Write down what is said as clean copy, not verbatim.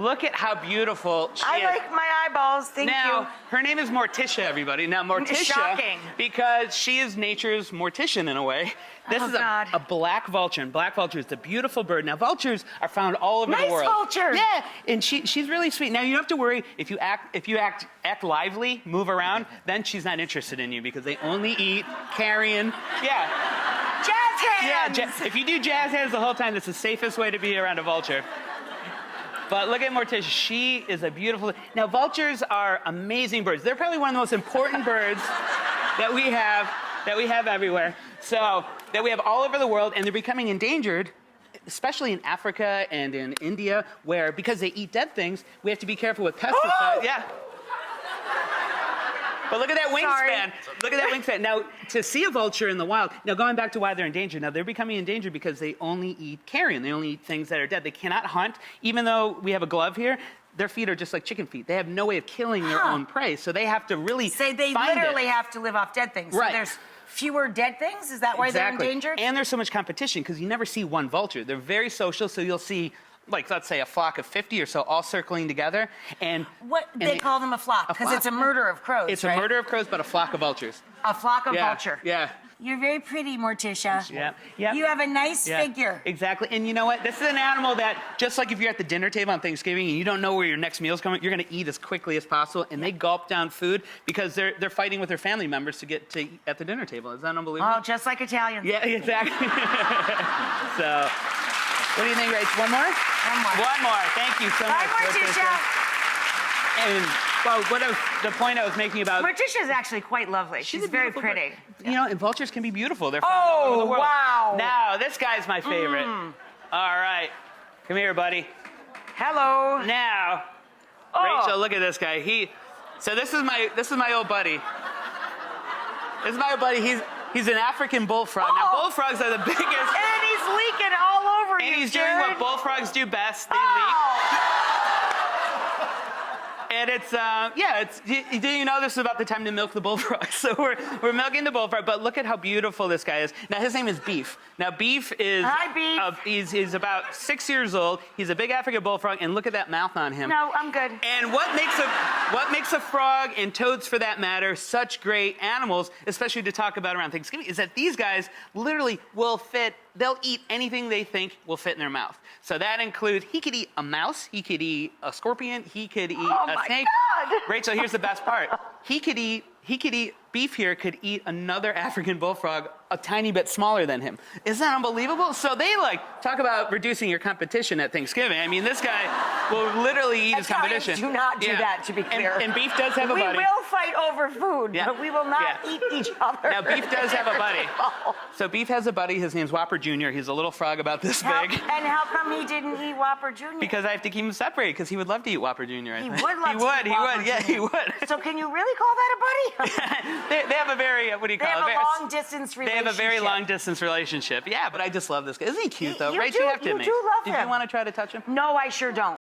look at how beautiful she is. I like my eyeballs, thank you. Now, her name is Morticia, everybody. Now, Morticia, Shocking. because she is nature's mortician in a way. This is a black vulture, and black vulture is a beautiful bird. Now, vultures are found all over the world. Nice vulture. Yeah, and she's really sweet. Now, you don't have to worry if you act lively, move around, then she's not interested in you because they only eat carrion. Yeah. Jazz hands! Yeah, if you do jazz hands the whole time, that's the safest way to be around a vulture. But look at Morticia. She is a beautiful... Now, vultures are amazing birds. They're probably one of the most important birds that we have everywhere. So, that we have all over the world, and they're becoming endangered, especially in Africa and in India, where, because they eat dead things, we have to be careful with pesticides. Oh! Yeah. But look at that wingspan. Look at that wingspan. Now, to see a vulture in the wild, now going back to why they're endangered, now they're becoming endangered because they only eat carrion. They only eat things that are dead. They cannot hunt. Even though we have a glove here, their feet are just like chicken feet. They have no way of killing their own prey, so they have to really So they literally have to live off dead things. Right. So there's fewer dead things? Is that why they're endangered? And there's so much competition because you never see one vulture. They're very social, so you'll see, like, let's say a flock of 50 or so all circling together. And they call them a flock because it's a murder of crows. It's a murder of crows, but a flock of vultures. A flock of vulture. Yeah. You're very pretty, Morticia. Yeah. Yeah. You have a nice figure. Exactly. And you know what? This is an animal that, just like if you're at the dinner table on Thanksgiving and you don't know where your next meal's coming, you're going to eat as quickly as possible. And they gulp down food because they're fighting with their family members to get to eat at the dinner table. Is that unbelievable? Oh, just like Italians. Yeah, exactly. So, what do you think, Rach? One more? One more. One more. Thank you so much. Bye, Morticia. And, well, the point I was making about... Morticia is actually quite lovely. She's very pretty. Bird. You know, and vultures can be beautiful. They're found all over the world. Wow. Now, this guy's my favorite. All right. Come here, buddy. Hello. Now, Rachael, look at this guy. So this is my old buddy. This is my old buddy. He's an African bullfrog. Now, bullfrogs are the biggest... And he's leaking all over you, And he's doing what bullfrogs do best. They leak. And it's, do you know this is about the time to milk the bullfrog? So we're milking the bullfrog, but look at how beautiful this guy is. Now, his name is Beef. Now, Beef is... Hi, Beef. He's about 6 years old. He's a big African bullfrog, and look at that mouth on him. No, I'm good. And what makes a frog, and toads for that matter, such great animals, especially to talk about around Thanksgiving, is that these guys literally will fit... They'll eat anything they think will fit in their mouth. So that includes, he could eat a mouse, he could eat a scorpion, he could eat a snake. God. Rachael, here's the best part. Beef here could eat another African bullfrog a tiny bit smaller than him. Isn't that unbelievable? So they talk about reducing your competition at Thanksgiving. I mean, this guy will literally eat his competition. Do not do that, to be clear. And Beef does have a buddy. We will fight over food, but we will not eat each other. Now, Beef does have a buddy. So Beef has a buddy. His name's Whopper Jr. He's a little frog about this big. And how come he didn't eat Whopper Jr.? Because I have to keep him separated, because he would love to eat Whopper Jr. He would love to eat Whopper Jr. Yeah, he would. So can you really call that a buddy? They have a very, what do you call it? They have a long-distance relationship. They have a very long-distance relationship. Yeah, but I just love this guy. Isn't he cute, though? You Rach, do, you have to you admit. do love him. Did you want to try to touch him? No, I sure don't.